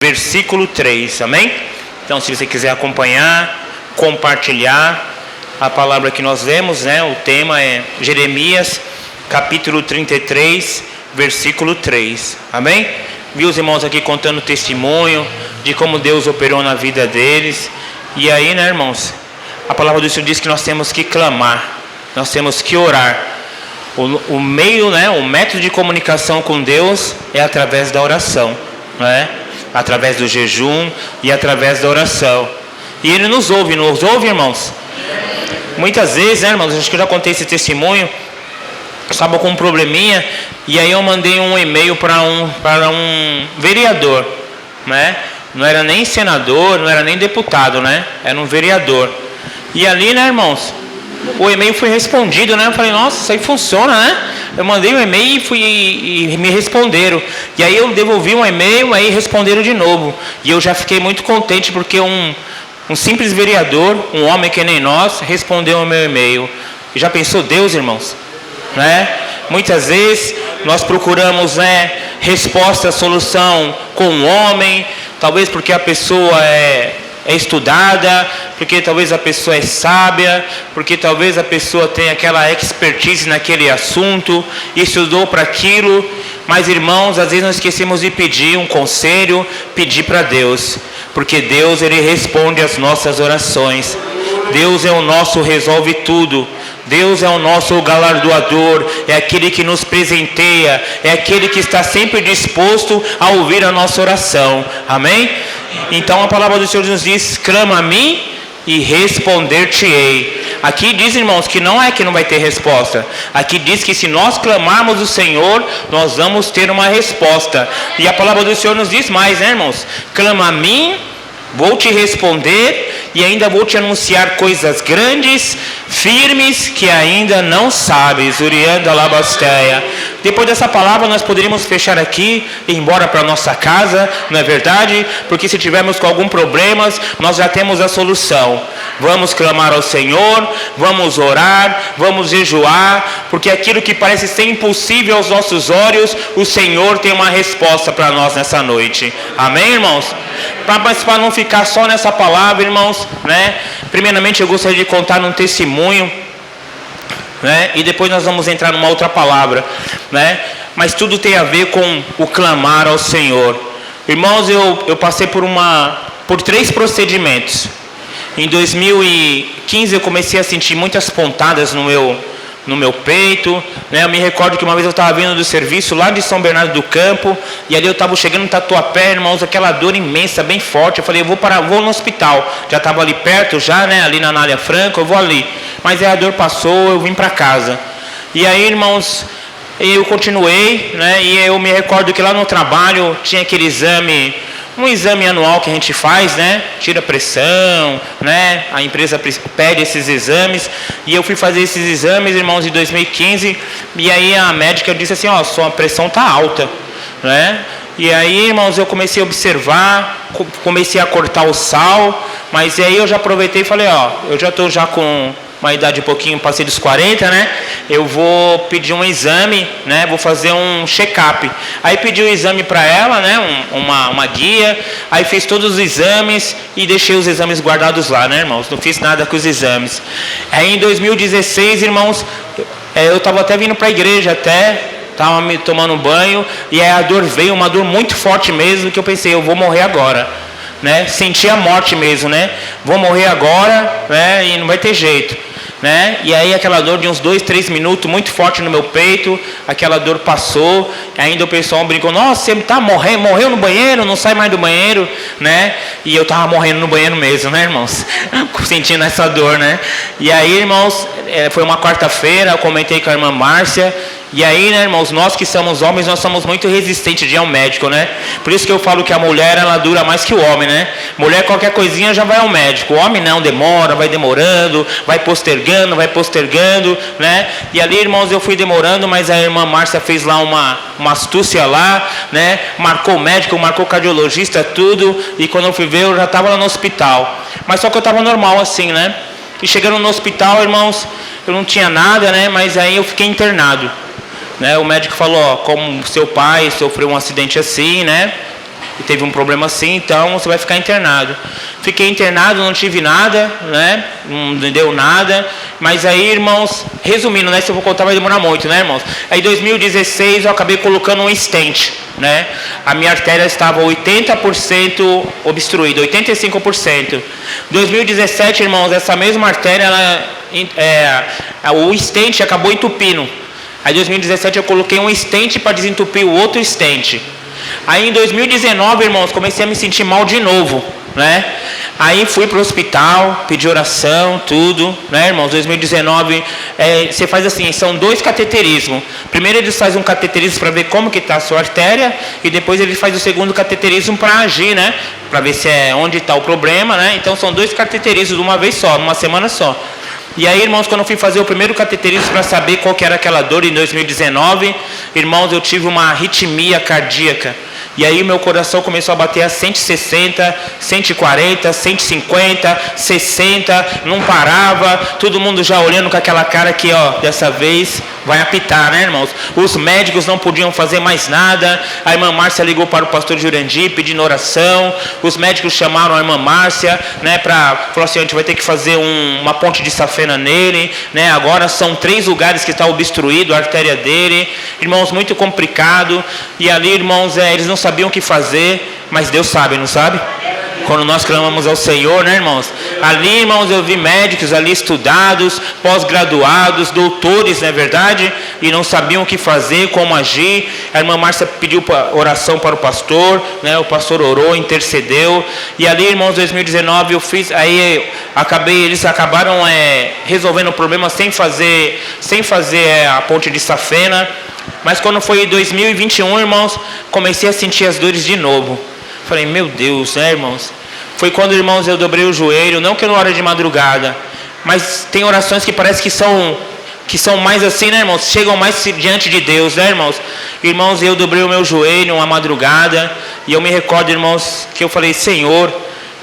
versículo 3, amém? Então, se você quiser acompanhar, compartilhar a palavra que nós vemos, né? O tema é Jeremias, capítulo 33, versículo 3, amém? Vi os irmãos aqui contando testemunho de como Deus operou na vida deles. E aí, né, irmãos? A palavra do Senhor diz que nós temos que clamar, nós temos que orar. O meio, né? O método de comunicação com Deus é através da oração, né? Através do jejum e através da oração. E Ele nos ouve, irmãos? Muitas vezes, né, irmãos, acho que eu já contei esse testemunho. Eu estava com um probleminha e aí eu mandei um e-mail para um vereador, né? Não era nem senador, não era nem deputado, né? Era um vereador. E ali, né, irmãos, o e-mail foi respondido, né? Eu falei, nossa, isso aí funciona, né? Eu mandei um e-mail e me responderam. E aí eu devolvi um e-mail, aí responderam de novo. E eu já fiquei muito contente porque um simples vereador, um homem que nem nós, respondeu ao meu e-mail. E já pensou Deus, irmãos? Né? Muitas vezes nós procuramos, né, resposta, solução com um homem, talvez porque a pessoa é estudada, porque talvez a pessoa é sábia, porque talvez a pessoa tenha aquela expertise naquele assunto, estudou para aquilo. Mas, irmãos, às vezes nós esquecemos de pedir um conselho, pedir para Deus, porque Deus, Ele responde às nossas orações. Deus é o nosso resolve tudo. Deus é o nosso galardoador, é aquele que nos presenteia, é aquele que está sempre disposto a ouvir a nossa oração. Amém? Então a palavra do Senhor nos diz, clama a mim e responder-te-ei. Aqui diz, irmãos, que não é que não vai ter resposta. Aqui diz que se nós clamarmos o Senhor, nós vamos ter uma resposta. E a palavra do Senhor nos diz mais, né, irmãos? Clama a mim, vou te responder e ainda vou te anunciar coisas grandes, firmes, que ainda não sabes. Urianda Labasteia. Depois dessa palavra nós poderíamos fechar aqui e ir embora para nossa casa, não é verdade? Porque se tivermos com algum problema, nós já temos a solução. Vamos clamar ao Senhor, vamos orar, vamos jejuar, porque aquilo que parece ser impossível aos nossos olhos, o Senhor tem uma resposta para nós nessa noite. Amém, irmãos? Mas para não ficar só nessa palavra, irmãos, né? Primeiramente eu gostaria de contar um testemunho, né? E depois nós vamos entrar numa outra palavra, né? Mas tudo tem a ver com o clamar ao Senhor. Irmãos, eu passei por 3 procedimentos. Em 2015 eu comecei a sentir muitas pontadas no meu peito, né? Eu me recordo que uma vez eu estava vindo do serviço lá de São Bernardo do Campo, e ali eu estava chegando no Tatuapé, irmãos, aquela dor imensa, bem forte. Eu falei, vou no hospital. Já estava ali perto, já, né? Ali na Anália Franco, eu vou ali. Mas aí a dor passou, eu vim para casa. E aí, irmãos, eu continuei, né? E eu me recordo que lá no trabalho tinha aquele exame, um exame anual que a gente faz, né? Tira pressão, né? A empresa pede esses exames. E eu fui fazer esses exames, irmãos, em 2015. E aí a médica disse assim, ó, sua pressão tá alta, né? E aí, irmãos, eu comecei a observar, comecei a cortar o sal. Mas aí eu já aproveitei e falei, ó, eu já estou já com uma idade um pouquinho, passei dos 40, né? Eu vou pedir um exame, né? Vou fazer um check-up. Aí pedi o exame para ela, né? Uma guia. Aí fiz todos os exames e deixei os exames guardados lá, né, irmãos? Não fiz nada com os exames. Aí em 2016, irmãos, eu estava até vindo para a igreja, estava me tomando banho, e aí a dor veio, uma dor muito forte mesmo, que eu pensei, eu vou morrer agora. Né? Senti a morte mesmo, né? Vou morrer agora, né? E não vai ter jeito, né? E aí aquela dor de uns 2, 3 minutos muito forte no meu peito, aquela dor passou. Ainda o pessoal brincou, nossa, você tá morreu no banheiro, não sai mais do banheiro, né? E eu tava morrendo no banheiro mesmo, né, irmãos? Sentindo essa dor, né? E aí, irmãos, foi uma quarta-feira, eu comentei com a irmã Márcia. E aí, né, irmãos, nós que somos homens, nós somos muito resistentes de ir ao médico, né? Por isso que eu falo que a mulher, ela dura mais que o homem, né? Mulher, qualquer coisinha já vai ao médico. O homem não, demora, vai demorando, vai postergando, né? E ali, irmãos, eu fui demorando, mas a irmã Márcia fez lá uma astúcia lá, né? Marcou o médico, marcou o cardiologista, tudo. E quando eu fui ver, eu já estava lá no hospital. Mas só que eu estava normal assim, né? E chegando no hospital, irmãos, eu não tinha nada, né? Mas aí eu fiquei internado. Né, o médico falou, ó, como seu pai sofreu um acidente assim, né? teve um problema assim, então você vai ficar internado. Fiquei internado, não tive nada, né? Não deu nada. Mas aí, irmãos, resumindo, né? Se eu vou contar vai demorar muito, né, irmãos? Aí em 2016 eu acabei colocando um stent, né? A minha artéria estava 80% obstruída, 85%. 2017, irmãos, essa mesma artéria, o stent acabou entupindo. Aí em 2017 eu coloquei um stent para desentupir o outro stent. Aí em 2019, irmãos, comecei a me sentir mal de novo, né? Aí fui para o hospital, pedi oração, tudo, né, irmãos? 2019, você faz assim, são 2 cateterismos. Primeiro eles fazem um cateterismo para ver como que está a sua artéria, e depois eles fazem o segundo cateterismo para agir, né? Para ver se onde está o problema, né? Então são 2 cateterismos de uma vez só, numa semana só. E aí, irmãos, quando eu fui fazer o primeiro cateterismo para saber qual que era aquela dor em 2019, irmãos, eu tive uma arritmia cardíaca. E aí meu coração começou a bater a 160, 140, 150, 60, não parava, todo mundo já olhando com aquela cara que, dessa vez vai apitar, né, irmãos? Os médicos não podiam fazer mais nada. A irmã Márcia ligou para o pastor Jurandir pedindo oração. Os médicos chamaram a irmã Márcia, né, falou assim, a gente vai ter que fazer uma ponte de safena nele, né? Agora são 3 lugares que está obstruído a artéria dele. Irmãos, muito complicado. E ali, irmãos, eles não sabiam o que fazer, mas Deus sabe, não sabe? Quando nós clamamos ao Senhor, né, irmãos? Ali, irmãos, eu vi médicos ali estudados, pós-graduados, doutores, não é verdade? E não sabiam o que fazer, como agir. A irmã Márcia pediu oração para o pastor, né? O pastor orou, intercedeu. E ali, irmãos, 2019 eu fiz, aí eles acabaram resolvendo o problema sem fazer a ponte de safena. Mas quando foi em 2021, irmãos, comecei a sentir as dores de novo. Falei, meu Deus, né, irmãos? Foi quando, irmãos, eu dobrei o joelho, não que eu não ore de madrugada, mas tem orações que parece que são mais assim, né, irmãos? Chegam mais diante de Deus, né, irmãos? Irmãos, eu dobrei o meu joelho uma madrugada, e eu me recordo, irmãos, que eu falei, Senhor,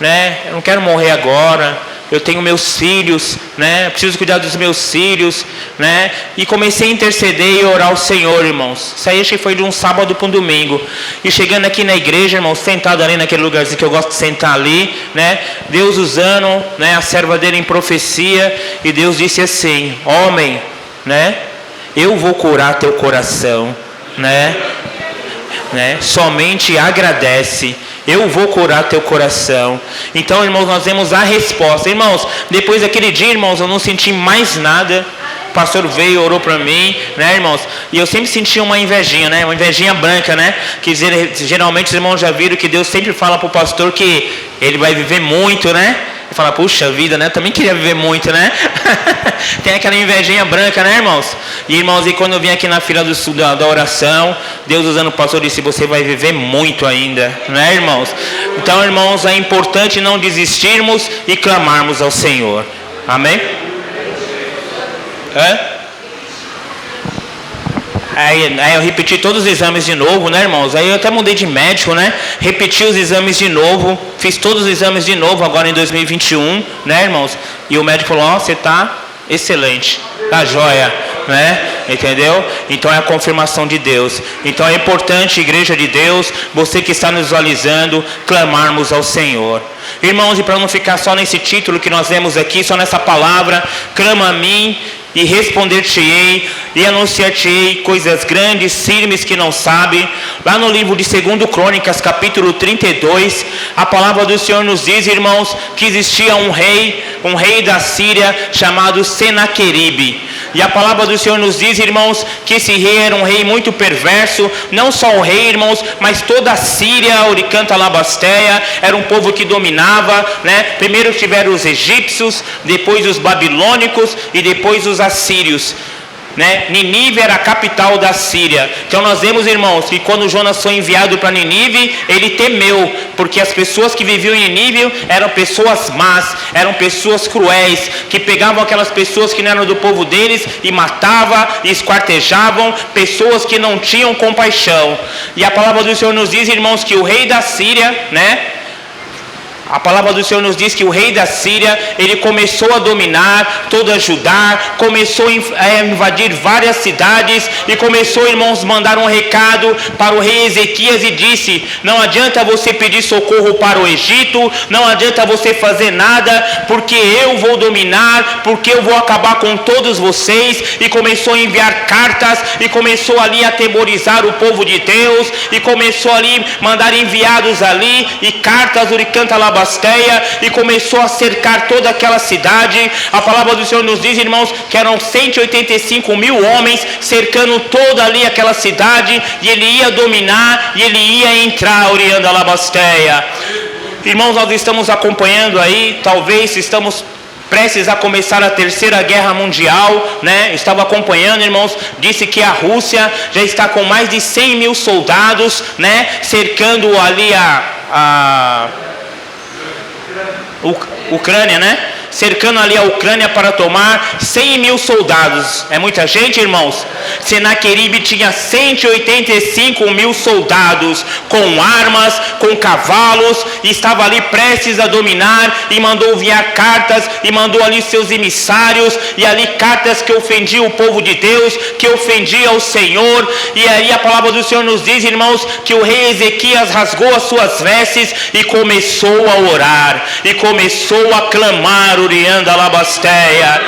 né, eu não quero morrer agora, eu tenho meus filhos, né? Preciso cuidar dos meus filhos, né? E comecei a interceder e orar ao Senhor, irmãos. Isso aí acho que foi de um sábado para um domingo. E chegando aqui na igreja, irmãos, sentado ali naquele lugarzinho que eu gosto de sentar ali, né? Deus usando, né, a serva dele em profecia, e Deus disse assim, homem, né? Eu vou curar teu coração, né? Somente agradece. Eu vou curar teu coração. Então, irmãos, nós vemos a resposta. Irmãos, depois daquele dia, irmãos, eu não senti mais nada. O pastor veio, orou para mim, né, irmãos? E eu sempre sentia uma invejinha, né? Uma invejinha branca, né? Que geralmente os irmãos já viram que Deus sempre fala para o pastor que ele vai viver muito, né? E fala, puxa vida, né? Também queria viver muito, né? Tem aquela invejinha branca, né, irmãos? E, irmãos, e quando eu vim aqui na fila da oração, Deus usando o pastor disse, você vai viver muito ainda, né, irmãos? Então, irmãos, é importante não desistirmos e clamarmos ao Senhor. Amém? Aí eu repeti todos os exames de novo, né, irmãos? Aí eu até mudei de médico, né? Repeti os exames de novo, fiz todos os exames de novo agora em 2021, né, irmãos? E o médico falou, você está excelente, tá joia, né? Entendeu? Então é a confirmação de Deus. Então é importante, igreja de Deus, você que está nos visualizando, clamarmos ao Senhor. Irmãos, e para não ficar só nesse título que nós vemos aqui, só nessa palavra, clama a mim e responder-te-ei e anunciar-te-ei coisas grandes, firmes que não sabe. Lá no livro de 2 Crônicas, capítulo 32, a palavra do Senhor nos diz, irmãos, que existia um rei da Síria chamado Senaqueribe. E a palavra do Senhor nos diz, irmãos, que esse rei era um rei muito perverso. Não só o rei, irmãos, mas toda a Síria, Oricanta Labasteia, era um povo que dominava, né? Primeiro tiveram os egípcios, depois os babilônicos e depois os assírios, né? Nínive era a capital da Síria. Então nós vemos, irmãos, que quando Jonas foi enviado para Nínive, ele temeu, porque as pessoas que viviam em Nínive eram pessoas más, eram pessoas cruéis, que pegavam aquelas pessoas que não eram do povo deles e matavam, e esquartejavam, pessoas que não tinham compaixão. E a palavra do Senhor nos diz, irmãos, que o rei da Síria, né, A palavra do Senhor nos diz que o rei da Síria, ele começou a dominar toda Judá, começou a invadir várias cidades e começou, irmãos, a mandar um recado para o rei Ezequias e disse: não adianta você pedir socorro para o Egito, não adianta você fazer nada, porque eu vou dominar, porque eu vou acabar com todos vocês. E começou a enviar cartas e começou ali a atemorizar o povo de Deus e começou ali a mandar enviados ali e cartas, uricanta lá Basteia, e começou a cercar toda aquela cidade. A palavra do Senhor nos diz, irmãos, que eram 185 mil homens cercando toda ali aquela cidade, e ele ia dominar e ele ia entrar, oriando a Labasteia. Irmãos, nós estamos acompanhando aí, talvez estamos prestes a começar a Terceira Guerra Mundial, né? Estava acompanhando, irmãos, disse que a Rússia já está com mais de 100 mil soldados, né? Cercando ali a Ucrânia, né? Cercando ali a Ucrânia para tomar 100 mil soldados. É muita gente, irmãos? Senaqueribe tinha 185 mil soldados, com armas, com cavalos, e estava ali prestes a dominar, e mandou enviar cartas, e mandou ali seus emissários, e ali cartas que ofendiam o povo de Deus, que ofendiam o Senhor. E aí a palavra do Senhor nos diz, irmãos, que o rei Ezequias rasgou as suas vestes e começou a orar, e começou a clamar, Urianda Labasteia.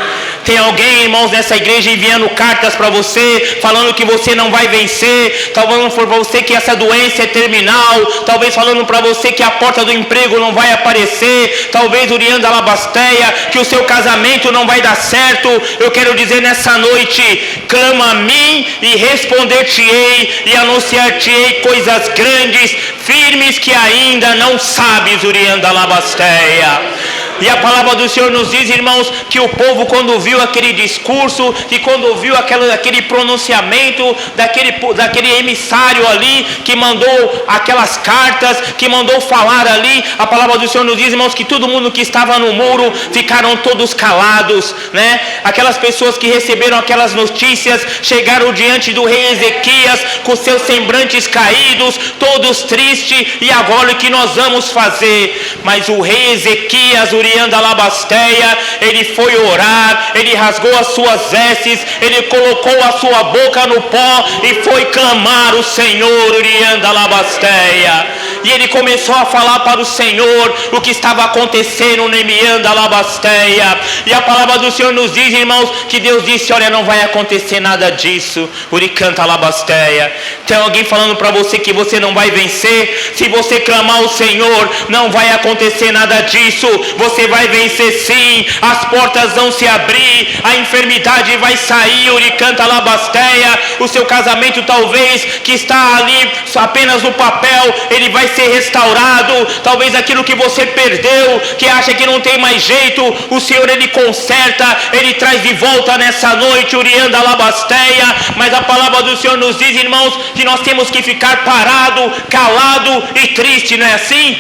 Tem alguém, irmãos, nessa igreja enviando cartas para você, falando que você não vai vencer, talvez for para você que essa doença é terminal, talvez falando para você que a porta do emprego não vai aparecer, talvez, Urianda Labasteia, que o seu casamento não vai dar certo. Eu quero dizer nessa noite: clama a mim e responder-te-ei e anunciar-te-ei coisas grandes, firmes, que ainda não sabes, Urianda Labasteia. E a palavra do Senhor nos diz, irmãos, que o povo, quando viu aquele discurso, que quando viu aquele pronunciamento daquele emissário ali, que mandou aquelas cartas, que mandou falar ali, a palavra do Senhor nos diz, irmãos, que todo mundo que estava no muro ficaram todos calados, né? Aquelas pessoas que receberam aquelas notícias chegaram diante do rei Ezequias com seus semblantes caídos, todos tristes. E agora o que nós vamos fazer? Mas o rei Ezequias, Urianda Labasteia, ele foi orar, ele rasgou as suas vestes, ele colocou a sua boca no pó e foi clamar o Senhor, Urianda Labasteia. E ele começou a falar para o Senhor o que estava acontecendo, Nemianda Labasteia. E a palavra do Senhor nos diz, irmãos, que Deus disse: olha, não vai acontecer nada disso, Uricanta Labasteia. Tem alguém falando para você que você não vai vencer? Se você clamar o Senhor, não vai acontecer nada disso. Você vai vencer sim, as portas vão se abrir, a enfermidade vai sair, Uricanta Labasteia. O seu casamento, talvez, que está ali apenas no papel, ele vai ser restaurado. Talvez aquilo que você perdeu, que acha que não tem mais jeito, o Senhor, ele conserta, ele traz de volta nessa noite, Urianda Labasteia. Mas a palavra do Senhor nos diz, irmãos, que nós temos que ficar parado, calado e triste, não é assim?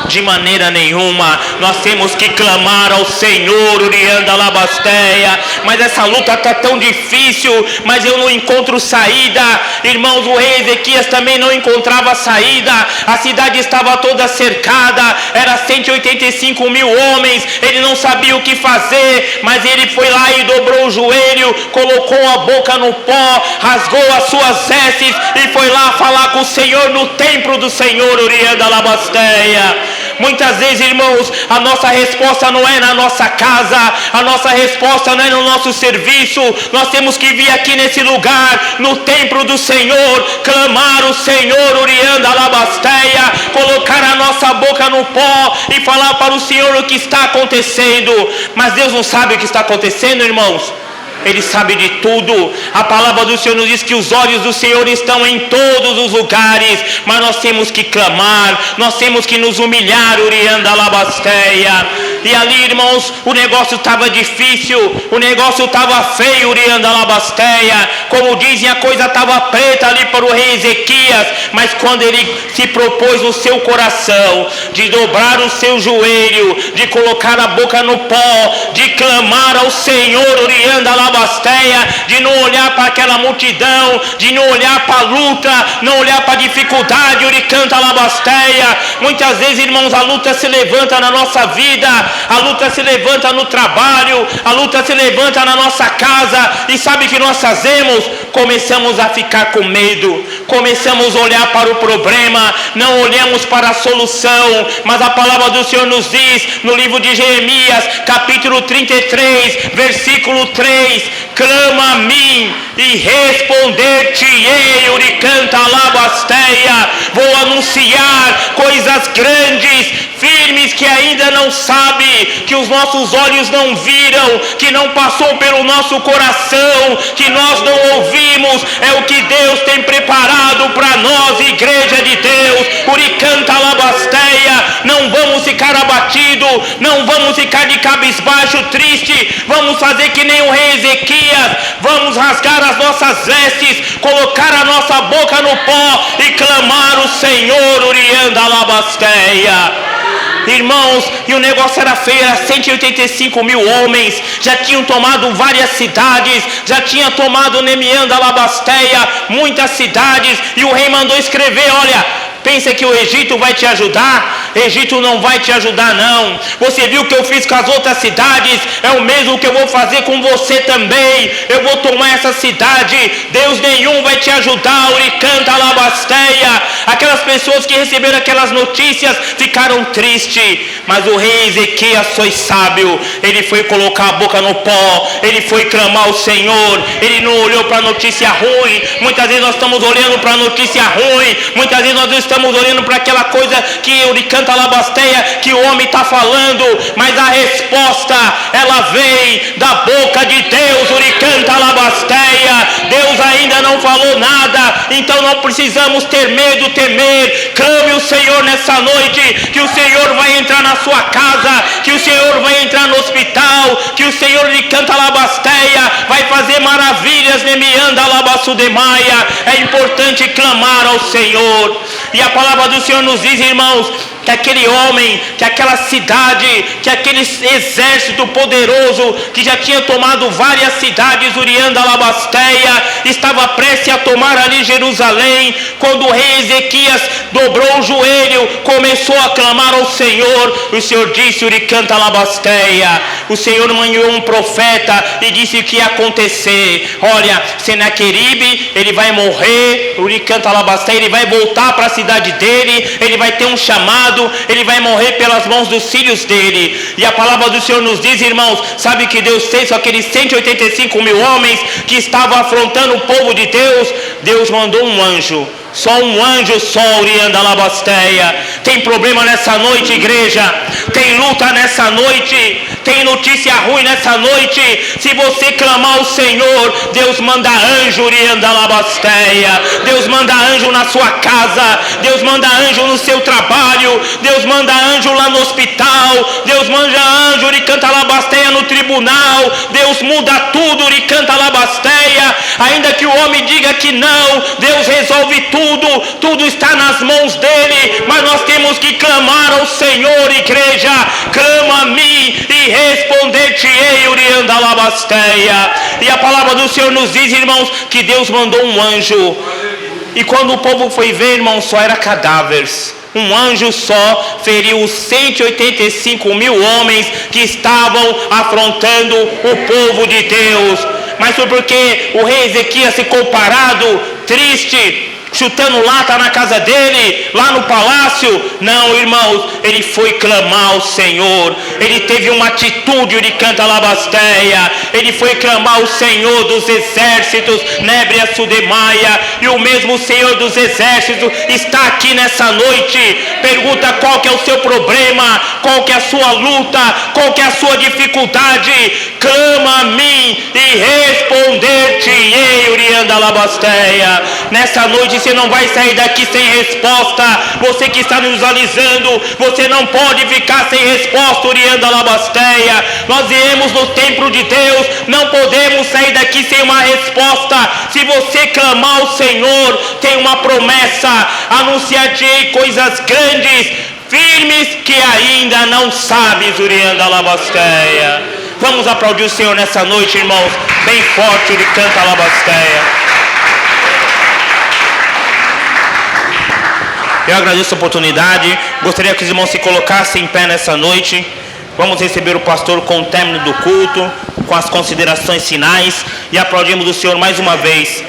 De maneira nenhuma. Nós temos que clamar ao Senhor, Urianda Labasteia. Mas essa luta está tão difícil, mas eu não encontro saída. Irmãos, o rei Ezequias também não encontrava saída. A cidade estava toda cercada, era 185 mil homens. Ele não sabia o que fazer, mas ele foi lá e dobrou o joelho, colocou a boca no pó, rasgou as suas vestes e foi lá falar com o Senhor no templo do Senhor, Urianda Labasteia. Muitas vezes, irmãos, a nossa resposta não é na nossa casa, a nossa resposta não é no nosso serviço. Nós temos que vir aqui nesse lugar, no templo do Senhor, clamar o Senhor, Urianda Labasteia, colocar a nossa boca no pó e falar para o Senhor o que está acontecendo. Mas Deus não sabe o que está acontecendo, irmãos. Ele sabe de tudo. A palavra do Senhor nos diz que os olhos do Senhor estão em todos os lugares, mas nós temos que clamar, nós temos que nos humilhar, Urianda Labasteia. E ali, irmãos, o negócio estava difícil, o negócio estava feio, Uriandalabasteia. Como dizem, a coisa estava preta ali para o rei Ezequias. Mas quando ele se propôs no seu coração de dobrar o seu joelho, de colocar a boca no pó, de clamar ao Senhor, Uriandalabasteia, de não olhar para aquela multidão, de não olhar para a luta, não olhar para a dificuldade, Uricantalabasteia. Muitas vezes, irmãos, a luta se levanta na nossa vida, a luta se levanta no trabalho, a luta se levanta na nossa casa, e sabe o que nós fazemos? Começamos a ficar com medo, começamos a olhar para o problema, não olhamos para a solução. Mas a palavra do Senhor nos diz no livro de Jeremias, capítulo 33, versículo 3: clama a mim e responder-te-ei, Uricantalabasteia. Vou anunciar coisas grandes, firmes, que ainda não sabe, que os nossos olhos não viram, que não passou pelo nosso coração, que nós não ouvimos. É o que Deus tem preparado para nós, igreja de Deus, Uricantalabasteia. Não vamos ficar abatidos, não vamos ficar de cabisbaixo, triste. Vamos fazer que nem o rei Ezequias, vamos rasgar as nossas vestes, colocar a nossa boca no pó e clamar o Senhor, Uriandalabasteia. Irmãos, e o negócio era feio, era 185 mil homens, já tinham tomado várias cidades, já tinha tomado Nemiandalabasteia, muitas cidades, e o rei mandou escrever: olha, pensa que o Egito vai te ajudar? Egito não vai te ajudar, não. Você viu o que eu fiz com as outras cidades? É o mesmo que eu vou fazer com você também. Eu vou tomar essa cidade. Deus nenhum vai te ajudar, Uricantalabasteia. Aquelas pessoas que receberam aquelas notícias ficaram tristes, mas o rei Ezequias foi sábio. Ele foi colocar a boca no pó, ele foi clamar ao Senhor, ele não olhou para a notícia ruim. Muitas vezes nós estamos olhando para a notícia ruim, muitas vezes nós estamos olhando para aquela coisa que Uricantalabasteia, que o homem está falando, mas a resposta, ela vem da boca de Deus, Uricantalabasteia. Deus ainda não falou nada, então não precisamos ter medo, temer. Clame o Senhor nessa noite, que o Senhor vai entrar na sua casa, que o Senhor vai entrar no hospital, que o Senhor, Uricantalabasteia, vai fazer maravilhas, Nemiandalabasudemaia. É importante clamar ao Senhor. E a palavra do Senhor nos diz, irmãos, que aquele homem, que aquela cidade, que aquele exército poderoso que já tinha tomado várias cidades, Uriandalabasteia, estava prestes a tomar ali Jerusalém, quando o rei Ezequias dobrou o joelho, começou a clamar ao Senhor. O Senhor disse, Uricantalabasteia, o Senhor mandou um profeta e disse o que ia acontecer. Olha, Senaqueribe, ele vai morrer, Uricantalabasteia, ele vai voltar para a cidade dele, ele vai ter um chamado, ele vai morrer pelas mãos dos filhos dele. E a palavra do Senhor nos diz, irmãos, sabe que Deus fez com aqueles 185 mil homens que estavam afrontando o povo de Deus? Deus mandou um anjo. Só um anjo só, Uriandalabasteia. Tem problema nessa noite, igreja? Tem luta nessa noite? Tem notícia ruim nessa noite? Se você clamar ao Senhor, Deus manda anjo, Uriandalabasteia. Deus manda anjo na sua casa, Deus manda anjo no seu trabalho, Deus manda anjo lá no hospital, Deus manda anjo, Uricantalabasteia, no tribunal. Deus muda tudo, Uricantalabasteia. Ainda que o homem diga que não, Deus resolve tudo. Tudo está nas mãos dele, mas nós temos que clamar ao Senhor, igreja. Clama a mim e responder-te-ei, Uriandalabasteia. E a palavra do Senhor nos diz, irmãos, que Deus mandou um anjo, e quando o povo foi ver, irmãos, só era cadáveres. Um anjo só feriu os 185 mil homens que estavam afrontando o povo de Deus. Mas foi porque o rei Ezequias ficou parado, triste, chutando lata na casa dele, lá no palácio? Não, irmãos, ele foi clamar ao Senhor. Ele teve uma atitude, Uricantalabasteia. Ele foi clamar ao Senhor dos exércitos, Nebria Sudemaia. E o mesmo Senhor dos exércitos está aqui nessa noite. Pergunta qual que é o seu problema, qual que é a sua luta, qual que é a sua dificuldade. Clama a mim e responder-te-ei, Uriandalabasteia. Nessa noite, você não vai sair daqui sem resposta. Você que está nos visualizando, você não pode ficar sem resposta, Urianda Labasteia. Nós viemos no templo de Deus, não podemos sair daqui sem uma resposta. Se você clamar ao Senhor, tem uma promessa: anunciar-te coisas grandes, firmes, que ainda não sabes, Urianda Labasteia. Vamos aplaudir o Senhor nessa noite, irmãos, bem forte, Ele canta Labasteia. Eu agradeço a oportunidade, gostaria que os irmãos se colocassem em pé nessa noite. Vamos receber o pastor com o término do culto, com as considerações finais, e aplaudimos o Senhor mais uma vez.